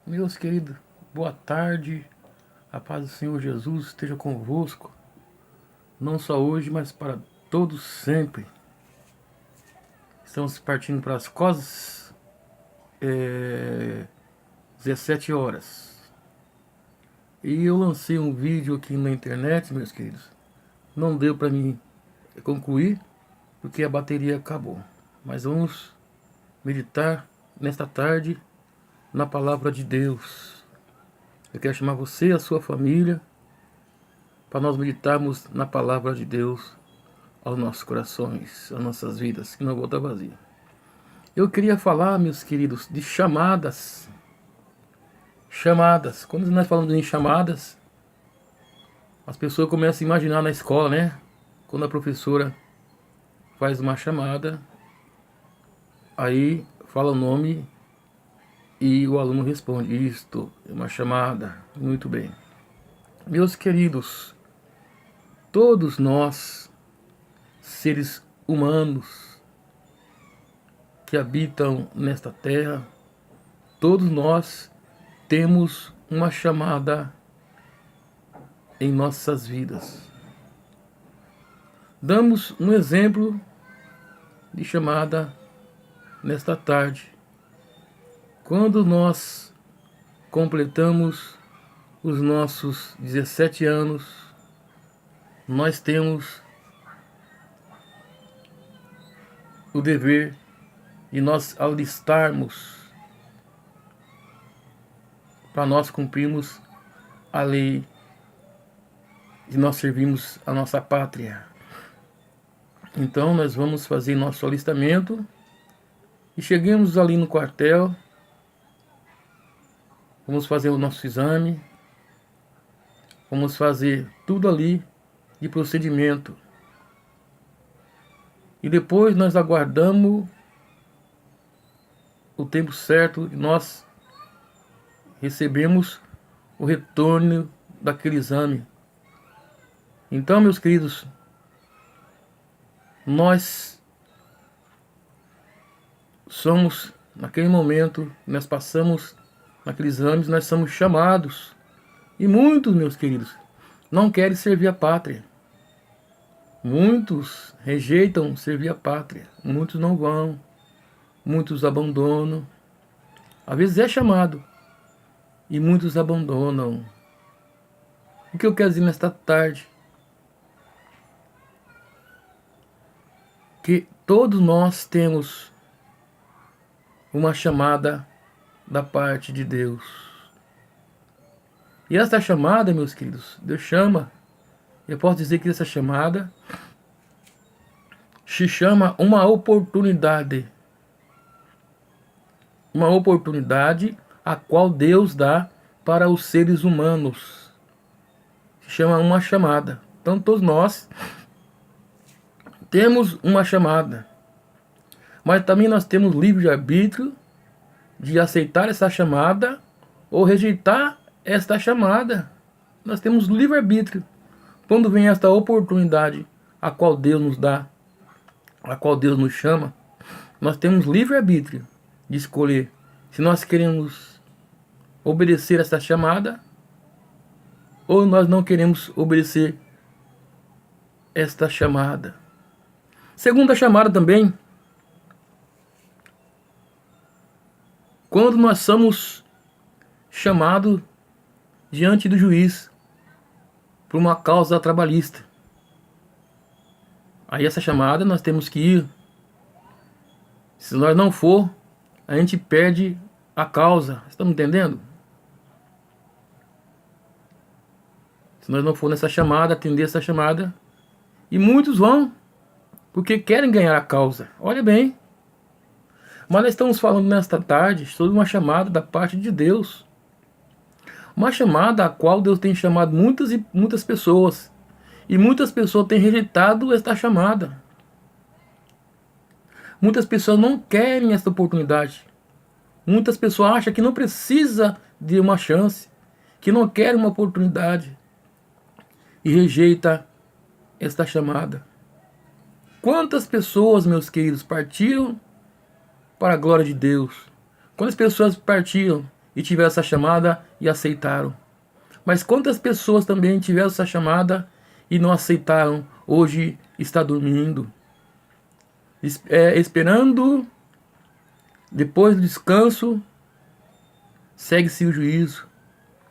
Meus queridos, boa tarde, a paz do Senhor Jesus esteja convosco, não só hoje, mas para todos sempre. Estamos partindo para as quase 17 horas. E eu lancei um vídeo aqui na internet, meus queridos. Não deu para mim concluir, porque a bateria acabou. Mas vamos meditar nesta tarde na palavra de Deus. Eu quero chamar você e a sua família para nós meditarmos na palavra de Deus aos nossos corações, às nossas vidas, que não volta vazia. Eu queria falar, meus queridos, de chamadas. Chamadas. Quando nós falamos em chamadas, as pessoas começam a imaginar na escola, né? Quando a professora faz uma chamada, aí fala o nome e o aluno responde: isto é uma chamada. Muito bem. Meus queridos, todos nós, seres humanos que habitam nesta terra, todos nós temos uma chamada em nossas vidas. Damos um exemplo de chamada nesta tarde. Quando nós completamos os nossos 17 anos, nós temos o dever de nós alistarmos para nós cumprirmos a lei, de nós servirmos a nossa pátria. Então nós vamos fazer nosso alistamento e chegamos ali no quartel, vamos fazer o nosso exame, vamos fazer tudo ali de procedimento. E depois nós aguardamos o tempo certo e nós recebemos o retorno daquele exame. Então, meus queridos, nós somos, naquele momento, nós passamos naqueles exames, nós somos chamados. E muitos, meus queridos, não querem servir a pátria. Muitos rejeitam servir a pátria. Muitos não vão. Muitos abandonam. Às vezes é chamado e muitos abandonam. O que eu quero dizer nesta tarde? Que todos nós temos uma chamada da parte de Deus. E esta chamada, meus queridos, Deus chama. Eu posso dizer que essa chamada se chama uma oportunidade. Uma oportunidade a qual Deus dá para os seres humanos. Se chama uma chamada. Então todos nós temos uma chamada. Mas também nós temos livre-arbítrio de aceitar essa chamada ou rejeitar esta chamada. Nós temos livre-arbítrio. Quando vem esta oportunidade a qual Deus nos dá, a qual Deus nos chama, nós temos livre-arbítrio de escolher se nós queremos obedecer essa chamada ou nós não queremos obedecer esta chamada. Segunda chamada também, quando nós somos chamados diante do juiz por uma causa trabalhista. Aí essa chamada nós temos que ir. Se nós não for, a gente perde a causa. Estamos entendendo? Se nós não for nessa chamada, atender essa chamada. E muitos vão, porque querem ganhar a causa. Olha bem. Mas nós estamos falando nesta tarde sobre uma chamada da parte de Deus. Uma chamada a qual Deus tem chamado muitas e muitas pessoas. E muitas pessoas têm rejeitado esta chamada. Muitas pessoas não querem esta oportunidade. Muitas pessoas acham que não precisa de uma chance, que não quer uma oportunidade e rejeita esta chamada. Quantas pessoas, meus queridos, partiram para a glória de Deus? Quantas pessoas partiram e tiveram essa chamada e aceitaram. Mas quantas pessoas também tiveram essa chamada e não aceitaram, hoje está dormindo, esperando, depois do descanso, segue-se o juízo.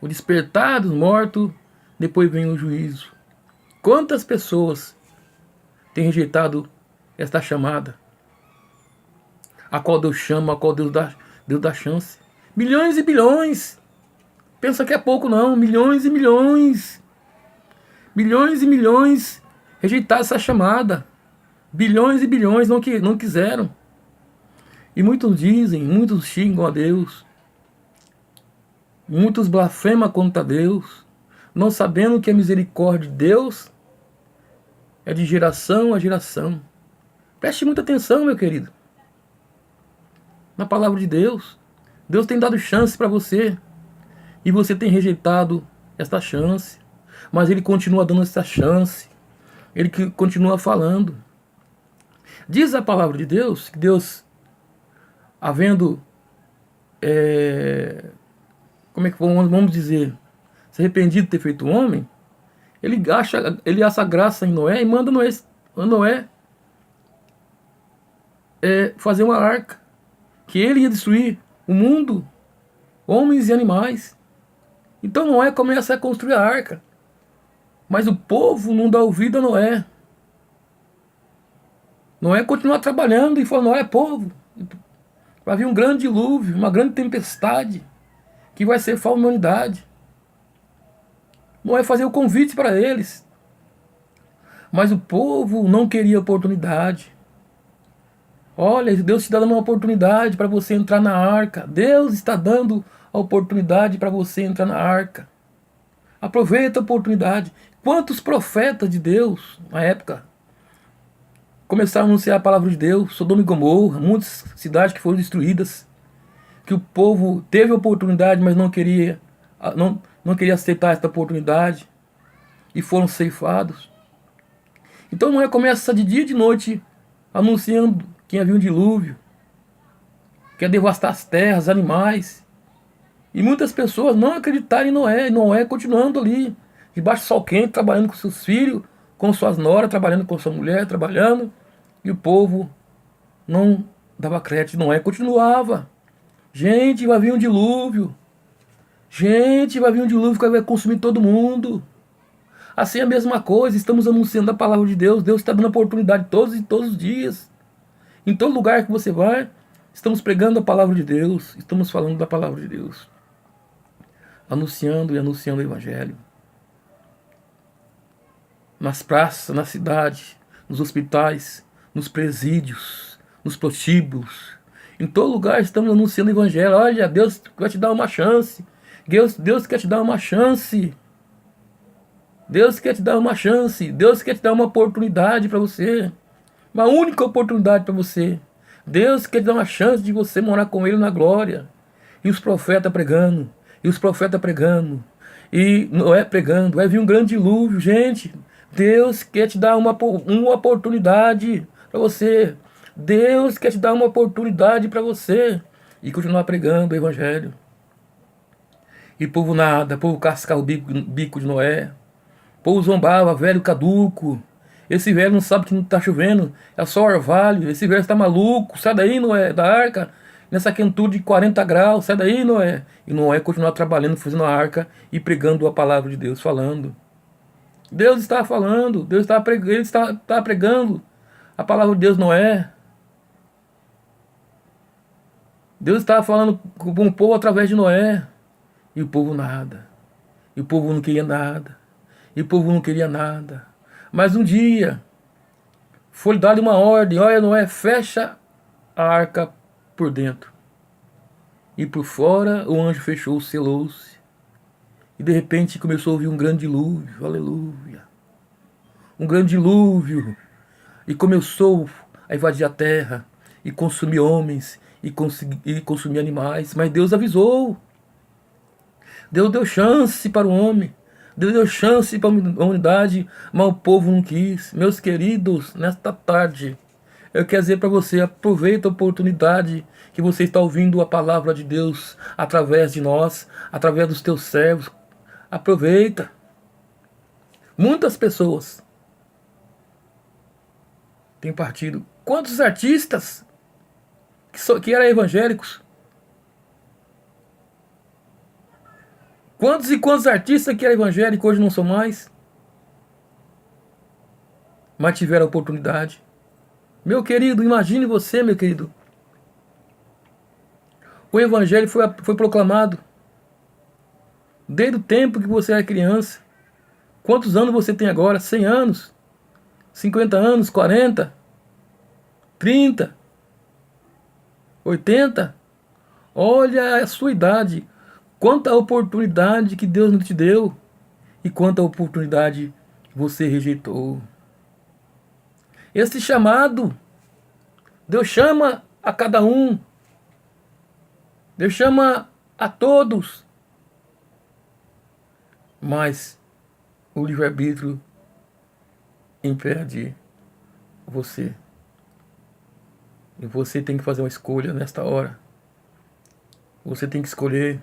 O despertar dos mortos, depois vem o juízo. Quantas pessoas têm rejeitado esta chamada, a qual Deus chama, a qual Deus dá chance? Milhões e bilhões. Pensa que é pouco não, milhões e milhões. Milhões e milhões rejeitaram essa chamada. Bilhões e bilhões não quiseram. E muitos dizem, muitos xingam a Deus. Muitos blasfemam contra Deus, não sabendo que a misericórdia de Deus é de geração a geração. Preste muita atenção, meu querido, na palavra de Deus. Deus tem dado chance para você, e você tem rejeitado esta chance. Mas Ele continua dando essa chance, Ele continua falando. Diz a palavra de Deus, que Deus, havendo... como é que vamos dizer, se arrependido de ter feito um homem, ele acha graça em Noé e manda Noé fazer uma arca, que ele ia destruir o mundo, homens e animais. Então Noé começa a construir a arca, mas o povo não dá ouvido a Noé. Noé continua trabalhando e fala: Noé, povo, vai vir um grande dilúvio, uma grande tempestade, que vai ser a humanidade. Noé fazia o convite para eles, mas o povo não queria oportunidade. Olha, Deus te dá uma oportunidade para você entrar na arca. Deus está dando a oportunidade para você entrar na arca. Aproveita a oportunidade. Quantos profetas de Deus, na época, começaram a anunciar a palavra de Deus? Sodoma e Gomorra, muitas cidades que foram destruídas, que o povo teve a oportunidade, mas não queria aceitar esta oportunidade, e foram ceifados. Então Noé começa de dia e de noite anunciando que havia um dilúvio, que ia devastar as terras, animais. E muitas pessoas não acreditaram em Noé, e Noé continuando ali, debaixo do sol quente, trabalhando com seus filhos, com suas noras, trabalhando com sua mulher, trabalhando, e o povo não dava crédito. Noé continuava. Gente, vai vir um dilúvio. Gente, vai vir um dilúvio que vai consumir todo mundo. Assim é a mesma coisa, estamos anunciando a palavra de Deus. Deus está dando oportunidade todos os dias. Em todo lugar que você vai, estamos pregando a palavra de Deus. Estamos falando da palavra de Deus. Anunciando e anunciando o Evangelho. Nas praças, na cidade, nos hospitais, nos presídios, nos prostíbulos. Em todo lugar estamos anunciando o Evangelho. Olha, Deus vai te dar uma chance. Deus quer te dar uma chance. Deus quer te dar uma chance. Deus quer te dar uma oportunidade para você. Uma única oportunidade para você. Deus quer te dar uma chance de você morar com Ele na glória. E os profetas pregando. E os profetas pregando. E Noé pregando. Vai vir um grande dilúvio, gente. Deus quer te dar uma oportunidade para você. Deus quer te dar uma oportunidade para você. E continuar pregando o Evangelho. E o povo nada, o povo cascava o bico de Noé. O povo zombava, velho caduco. Esse velho não sabe que não está chovendo, é só orvalho. Esse velho está maluco, sai daí, Noé, da arca. Nessa quentude de 40 graus, sai daí, Noé. E Noé continuava trabalhando, fazendo a arca e pregando a palavra de Deus, falando. Deus estava falando, Deus estava pregando, ele estava pregando a palavra de Deus, Noé. Deus estava falando com o povo através de Noé. E o povo nada. E o povo não queria nada. E o povo não queria nada. Mas um dia foi dada uma ordem: olha, Noé, fecha a arca por dentro. E por fora o anjo fechou, selou-se. E de repente começou a ouvir um grande dilúvio. Aleluia. Um grande dilúvio. E começou a invadir a terra. E consumir homens. E consumir animais. Mas Deus avisou. Deus deu chance para o homem. Deus deu chance para a humanidade, mas o povo não quis. Meus queridos, nesta tarde, Eu quero dizer para você, aproveita a oportunidade que você está ouvindo a palavra de Deus através de nós, através dos teus servos. Aproveita. Muitas pessoas têm partido. Quantos artistas que eram evangélicos? Quantos e quantos artistas que eram evangélicos hoje não são mais? Mas tiveram a oportunidade. Meu querido, imagine você, meu querido. O evangelho foi proclamado desde o tempo que você era criança. Quantos anos você tem agora? 100 anos? 50 anos? 40? 30? 80? Olha a sua idade. Quanta oportunidade que Deus não te deu. E quanta oportunidade você rejeitou. Esse chamado, Deus chama a cada um. Deus chama a todos. Mas o livre-arbítrio impede você. E você tem que fazer uma escolha nesta hora. Você tem que escolher.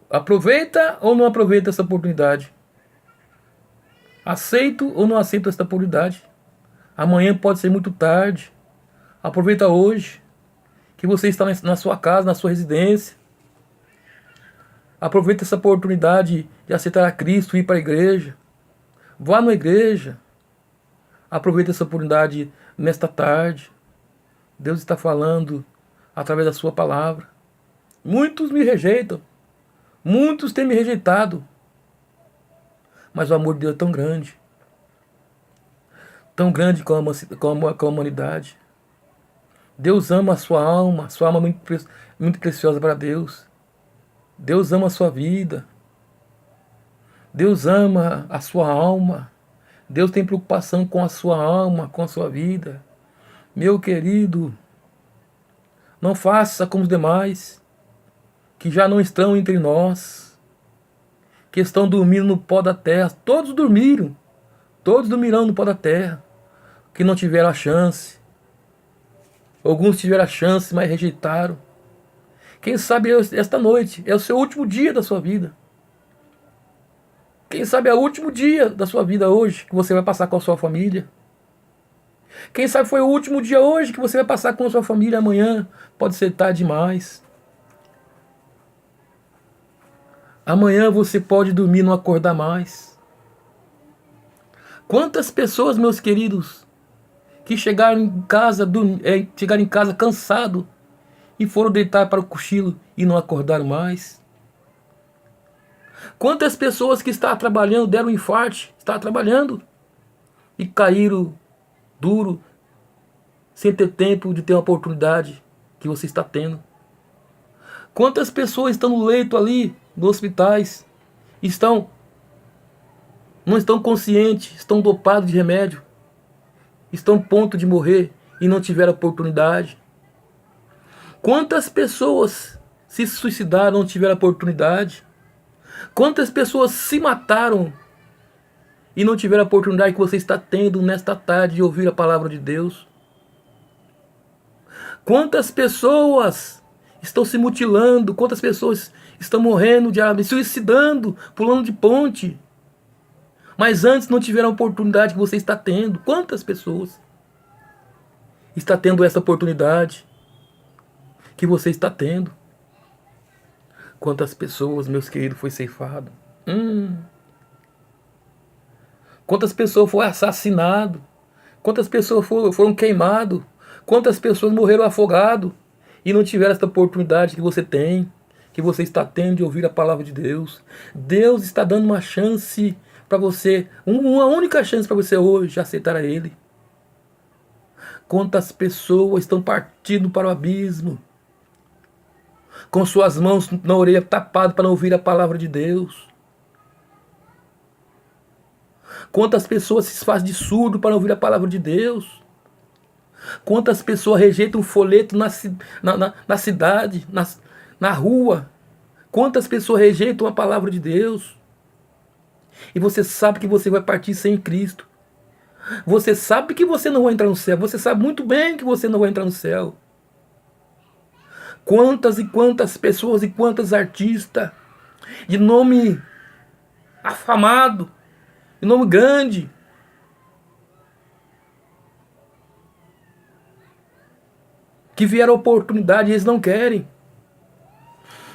Aproveita ou não aproveita essa oportunidade? Aceito ou não aceito essa oportunidade? Amanhã pode ser muito tarde. Aproveita hoje, que você está na sua casa, na sua residência. Aproveita essa oportunidade de aceitar a Cristo e ir para a igreja. Vá na igreja. Aproveita essa oportunidade nesta tarde. Deus está falando através da sua palavra. Muitos me rejeitam. Muitos têm me rejeitado. Mas o amor de Deus é tão grande. Tão grande como a humanidade. Deus ama a sua alma é muito preciosa para Deus. Deus ama a sua vida. Deus ama a sua alma. Deus tem preocupação com a sua alma, com a sua vida. Meu querido, não faça como os demais, que já não estão entre nós, que estão dormindo no pó da terra. Todos dormiram. Todos dormirão no pó da terra, que não tiveram a chance. Alguns tiveram a chance, mas rejeitaram. Quem sabe esta noite é o seu último dia da sua vida. Quem sabe é o último dia da sua vida hoje que você vai passar com a sua família. Quem sabe foi o último dia hoje que você vai passar com a sua família. Amanhã pode ser tarde demais. Amanhã você pode dormir e não acordar mais. Quantas pessoas, meus queridos, que chegaram em casa cansado e foram deitar para o cochilo e não acordaram mais? Quantas pessoas que estavam trabalhando, deram um infarto, estavam trabalhando e caíram duro, sem ter tempo de ter uma oportunidade que você está tendo? Quantas pessoas estão no leito ali, nos hospitais, não estão conscientes, estão dopados de remédio, estão a ponto de morrer e não tiveram oportunidade? Quantas pessoas se suicidaram e não tiveram oportunidade? Quantas pessoas se mataram e não tiveram a oportunidade que você está tendo nesta tarde de ouvir a palavra de Deus? Quantas pessoas estão se mutilando? Quantas pessoas estão morrendo, se suicidando, pulando de ponte? Mas antes não tiveram a oportunidade que você está tendo. Quantas pessoas está tendo essa oportunidade que você está tendo? Quantas pessoas, meus queridos, foi ceifado? Quantas pessoas foram assassinadas? Quantas pessoas foram queimadas? Quantas pessoas morreram afogadas e não tiveram essa oportunidade que você tem, que você está tendo de ouvir a palavra de Deus? Deus está dando uma chance para você, uma única chance para você hoje aceitar a Ele. Quantas pessoas estão partindo para o abismo, com suas mãos na orelha tapadas para não ouvir a palavra de Deus? Quantas pessoas se fazem de surdo para não ouvir a palavra de Deus? Quantas pessoas rejeitam o folheto na cidade, na rua? Quantas pessoas rejeitam a palavra de Deus? E você sabe que você vai partir sem Cristo. Você sabe que você não vai entrar no céu. Você sabe muito bem que você não vai entrar no céu. Quantas e quantas pessoas e quantos artistas de nome afamado, de nome grande, que vieram a oportunidade e eles não querem.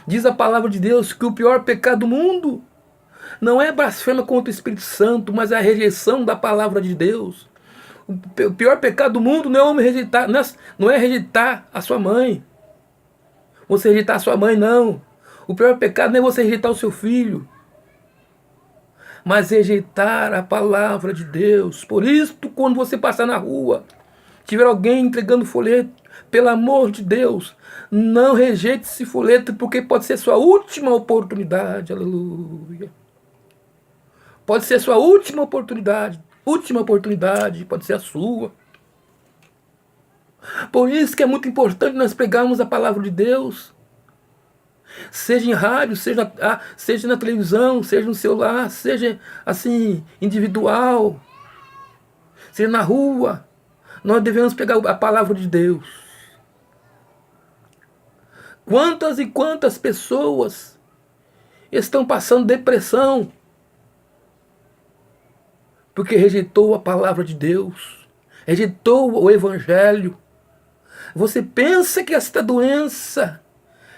Diz a palavra de Deus que o pior pecado do mundo não é blasfêmia contra o Espírito Santo, mas é a rejeição da palavra de Deus. O pior pecado do mundo não é homem rejeitar, não é rejeitar a sua mãe. Você rejeitar a sua mãe, não. O pior pecado não é você rejeitar o seu filho, mas rejeitar a palavra de Deus. Por isso, quando você passar na rua, tiver alguém entregando folheto, pelo amor de Deus, não rejeite esse folheto, porque pode ser sua última oportunidade. Aleluia. Pode ser sua última oportunidade. Última oportunidade, pode ser a sua. Por isso que é muito importante nós pregarmos a palavra de Deus. Seja em rádio, seja na televisão, seja no celular, seja assim, individual, seja na rua. Nós devemos pegar a palavra de Deus. Quantas e quantas pessoas estão passando depressão porque rejeitou a palavra de Deus, rejeitou o Evangelho. Você pensa que esta doença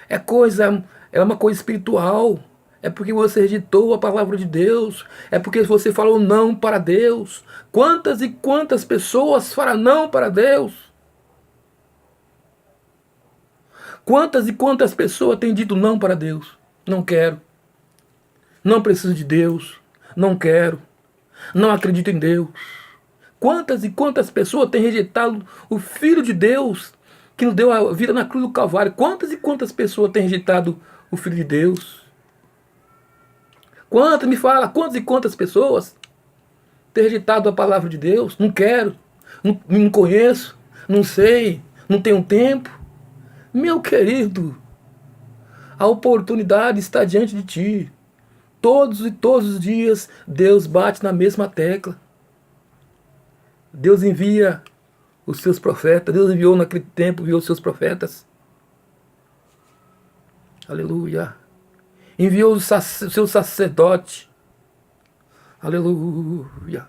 é uma coisa espiritual, é porque você rejeitou a palavra de Deus, é porque você falou não para Deus. Quantas e quantas pessoas falam não para Deus? Quantas e quantas pessoas têm dito não para Deus? Não quero, não preciso de Deus, não quero, não acredito em Deus. Quantas e quantas pessoas têm rejeitado o Filho de Deus, que nos deu a vida na cruz do Calvário? Quantas e quantas pessoas têm rejeitado o Filho de Deus? Quantas, me fala, quantas e quantas pessoas têm rejeitado a palavra de Deus? Não quero, não conheço, não sei, não tenho tempo. Meu querido, a oportunidade está diante de ti. Todos e todos os dias Deus bate na mesma tecla. Deus envia os seus profetas. Deus enviou naquele tempo, enviou os seus profetas. Aleluia. Enviou o seu sacerdote. Aleluia.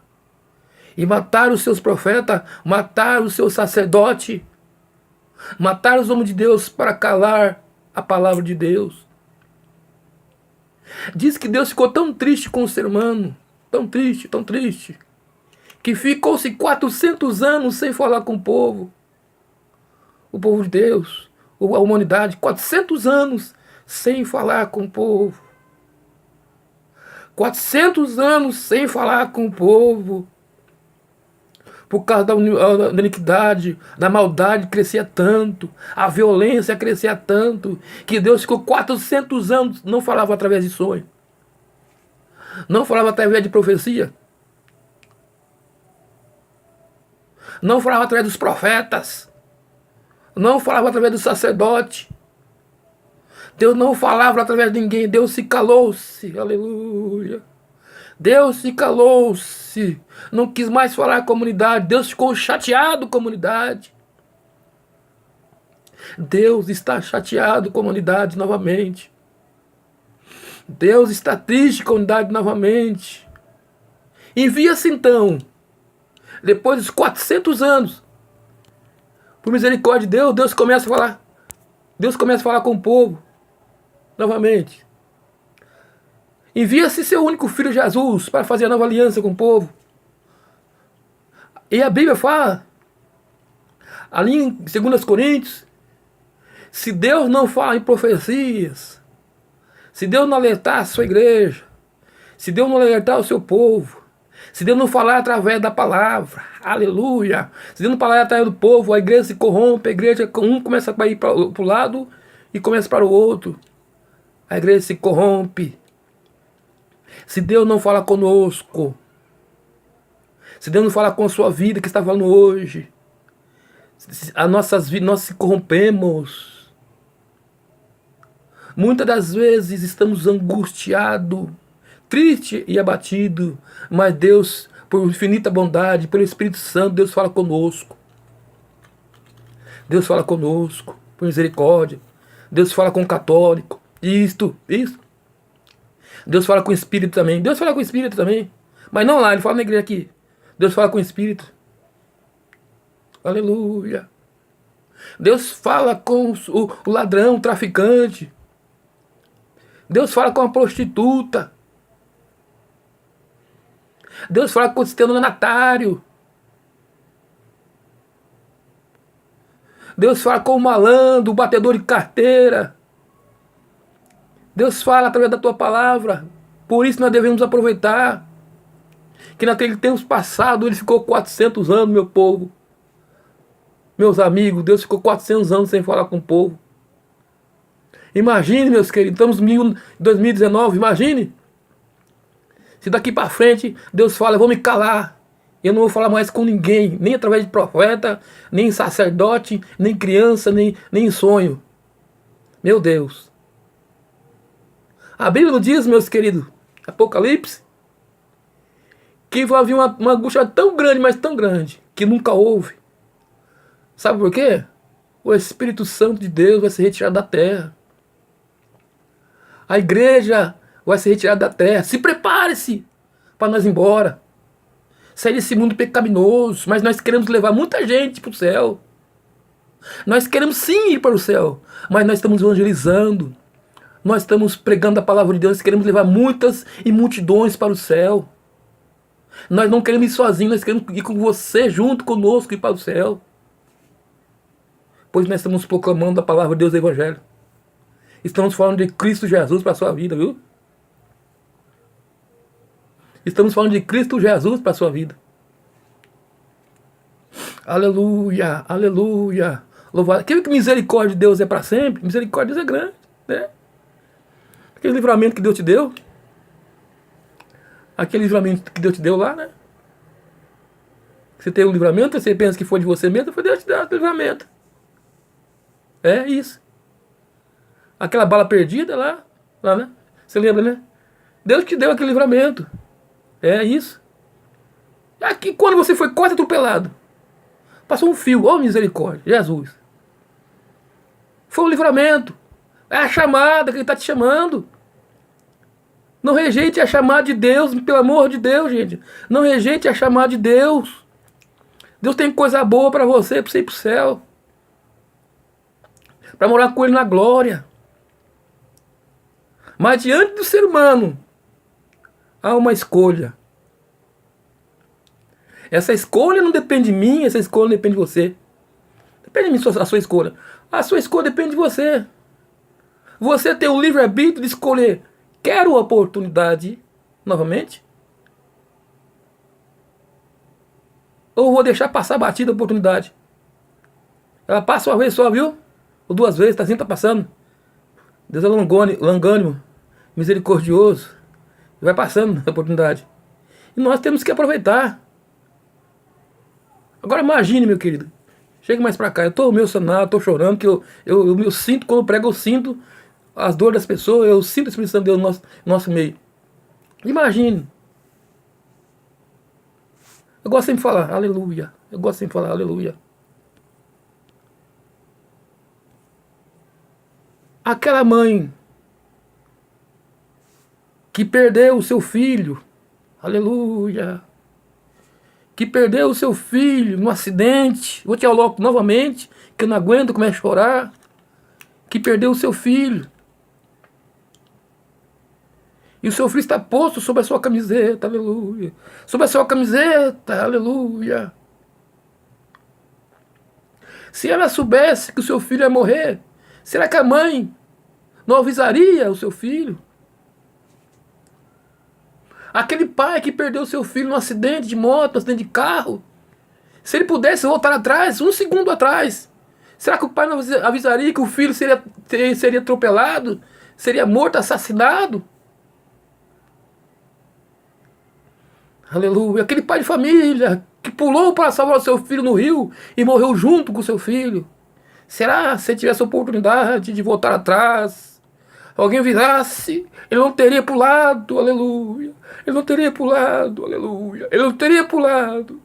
E mataram os seus profetas, mataram o seu sacerdote, mataram os homens de Deus para calar a palavra de Deus. Diz que Deus ficou tão triste com o ser humano, tão triste, que ficou-se 400 anos sem falar com o povo de Deus, a humanidade, 400 anos sem falar com o povo. 400 anos sem falar com o povo. Por causa da iniquidade, da maldade crescia tanto, a violência crescia tanto, que Deus ficou 400 anos, não falava através de sonho, não falava através de profecia, não falava através dos profetas, não falava através do sacerdote. Deus não falava através de ninguém, Deus se calou-se, aleluia. Deus se calou-se, não quis mais falar com a comunidade, Deus ficou chateado com a comunidade. Deus está chateado com a humanidade novamente. Deus está triste com a humanidade novamente. Envia-se então, depois dos 400 anos, por misericórdia de Deus, Deus começa a falar. Deus começa a falar com o povo novamente. Envia-se seu único filho Jesus para fazer a nova aliança com o povo. E a Bíblia fala, ali em 2 Coríntios, se Deus não fala em profecias, se Deus não alertar a sua igreja, se Deus não alertar o seu povo, se Deus não falar através da palavra, aleluia, se Deus não falar através do povo, a igreja se corrompe, a igreja, um começa a ir para o lado e começa para o outro. A igreja se corrompe. Se Deus não fala conosco, se Deus não fala com a sua vida que está falando hoje, as nossas vidas, nós se corrompemos. Muitas das vezes estamos angustiados, tristes e abatidos, mas Deus, por infinita bondade, pelo Espírito Santo, Deus fala conosco. Deus fala conosco, por misericórdia. Deus fala com o católico. Isto. Deus fala com o Espírito também. Deus fala com o Espírito também. Mas não lá, ele fala na igreja aqui. Deus fala com o Espírito. Aleluia. Deus fala com o ladrão, o traficante. Deus fala com a prostituta. Deus fala com o estelionatário. Deus fala com o malandro, o batedor de carteira. Deus fala através da tua palavra. Por isso nós devemos aproveitar. Que naquele tempo passado ele ficou 400 anos, meu povo. Meus amigos, Deus ficou 400 anos sem falar com o povo. Imagine, meus queridos, estamos em 2019, imagine. Se daqui para frente Deus fala, eu vou me calar. Eu não vou falar mais com ninguém, nem através de profeta, nem sacerdote, nem criança, nem em sonho. Meu Deus. A Bíblia nos diz, meus queridos, Apocalipse, que vai haver uma angústia tão grande, mas tão grande, que nunca houve. Sabe por quê? O Espírito Santo de Deus vai ser retirado da terra. A igreja vai ser retirada da terra. Se prepare-se para nós ir embora. Sair desse mundo pecaminoso. Mas nós queremos levar muita gente para o céu. Nós queremos sim ir para o céu. Mas nós estamos evangelizando. Nós estamos pregando a palavra de Deus. Nós queremos levar muitas e multidões para o céu. Nós não queremos ir sozinhos. Nós queremos ir com você junto conosco ir para o céu. Pois nós estamos proclamando a palavra de Deus do Evangelho. Estamos falando de Cristo Jesus para a sua vida, viu? Estamos falando de Cristo Jesus para a sua vida. Aleluia, aleluia. Louvado. Aquilo que misericórdia de Deus é para sempre, misericórdia de Deus é grande, né? Aquele livramento que Deus te deu. Aquele livramento que Deus te deu lá, né? Você tem um livramento, você pensa que foi de você mesmo, foi Deus te deu o livramento. É isso. Aquela bala perdida lá, né? Você lembra, né? Deus te deu aquele livramento. É isso. Aqui, quando você foi quase atropelado, passou um fio, ó misericórdia, Jesus. Foi um livramento. É a chamada que Ele está te chamando. Não rejeite a chamada de Deus, pelo amor de Deus, gente. Não rejeite a chamada de Deus. Deus tem coisa boa para você ir para o céu. Para morar com Ele na glória. Mas diante do ser humano, há uma escolha. Essa escolha não depende de mim, essa escolha não depende de você. Depende de mim a sua escolha. A sua escolha depende de você. Você tem o livre-arbítrio de escolher. Quero a oportunidade novamente? Ou vou deixar passar batida a oportunidade? Ela passa uma vez só, viu? Ou duas vezes, assim tá passando. Deus é longânimo, misericordioso. Vai passando a oportunidade. E nós temos que aproveitar. Agora imagine, meu querido. Chega mais pra cá. Eu tô emocionado, tô chorando, que eu sinto, quando eu prego, eu sinto as dores das pessoas, eu sinto a Espírito Santo de Deus no nosso meio. Imagine. Eu gosto sempre de falar, aleluia. Eu gosto sempre de falar, aleluia. Aquela mãe que perdeu o seu filho, aleluia, que perdeu o seu filho num acidente, vou te aloco novamente, que eu não aguento, começo a chorar, que perdeu o seu filho, e o seu filho está posto sobre a sua camiseta, aleluia, sobre a sua camiseta, aleluia. Se ela soubesse que o seu filho ia morrer, será que a mãe não avisaria o seu filho? Aquele pai que perdeu o seu filho num acidente de moto, num acidente de carro, se ele pudesse voltar atrás, um segundo atrás, será que o pai não avisaria que o filho seria atropelado, seria morto, assassinado? Aleluia. Aquele pai de família que pulou para salvar o seu filho no rio e morreu junto com o seu filho. Será, se tivesse a oportunidade de voltar atrás, alguém virasse, ele não teria pulado, aleluia. Ele não teria pulado, aleluia. Ele não teria pulado.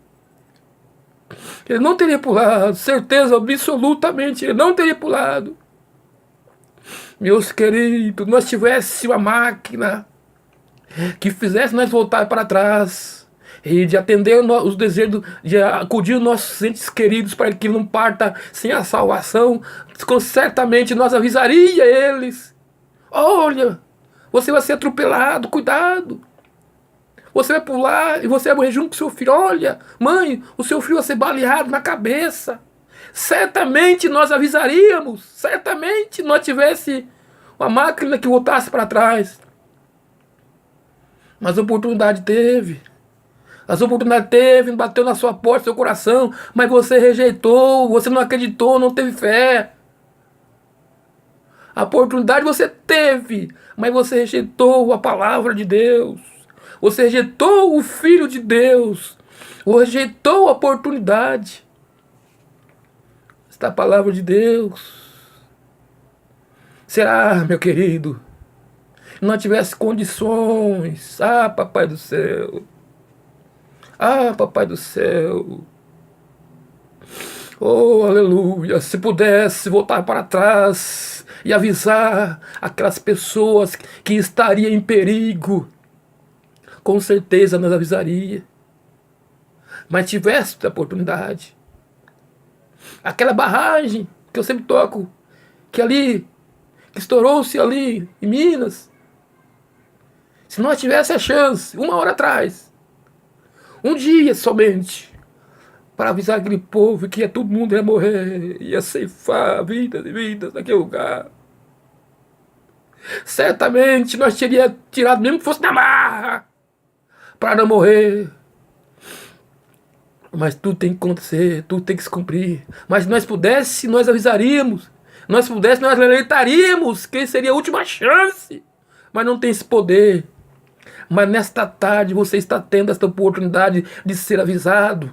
Ele não teria pulado, certeza absolutamente, ele não teria pulado. Meus queridos, nós tivéssemos uma máquina que fizesse nós voltar para trás e de atender os desejos, de acudir os nossos entes queridos para que não parta sem a salvação, certamente nós avisaria eles. Olha, você vai ser atropelado, cuidado. Você vai pular e você vai morrer junto com seu filho. Olha, mãe, o seu filho vai ser baleado na cabeça. Certamente nós avisaríamos. Certamente nós tivesse uma máquina que voltasse para trás. Mas a oportunidade teve. As oportunidades teve, bateu na sua porta, seu coração, mas você rejeitou, você não acreditou, não teve fé. A oportunidade você teve, mas você rejeitou a palavra de Deus. Você rejeitou o Filho de Deus. Ou rejeitou a oportunidade. Esta é a palavra de Deus. Será, meu querido, se não tivesse condições? Ah, papai do céu. Ah, papai do céu. Oh, aleluia. Se pudesse voltar para trás e avisar aquelas pessoas que estariam em perigo, com certeza nós avisaria. Mas tivesse a oportunidade. Aquela barragem que eu sempre toco, que ali, que estourou-se ali em Minas. Se nós tivesse a chance, 1 hora atrás, um dia somente, para avisar aquele povo que todo mundo ia morrer, ia ceifar vidas e vidas naquele lugar. Certamente nós teríamos tirado, mesmo que fosse na marra, para não morrer. Mas tudo tem que acontecer, tudo tem que se cumprir. Mas se nós pudéssemos, nós avisaríamos. Nós pudéssemos, nós alertaríamos que seria a última chance. Mas não tem esse poder. Mas nesta tarde você está tendo esta oportunidade de ser avisado.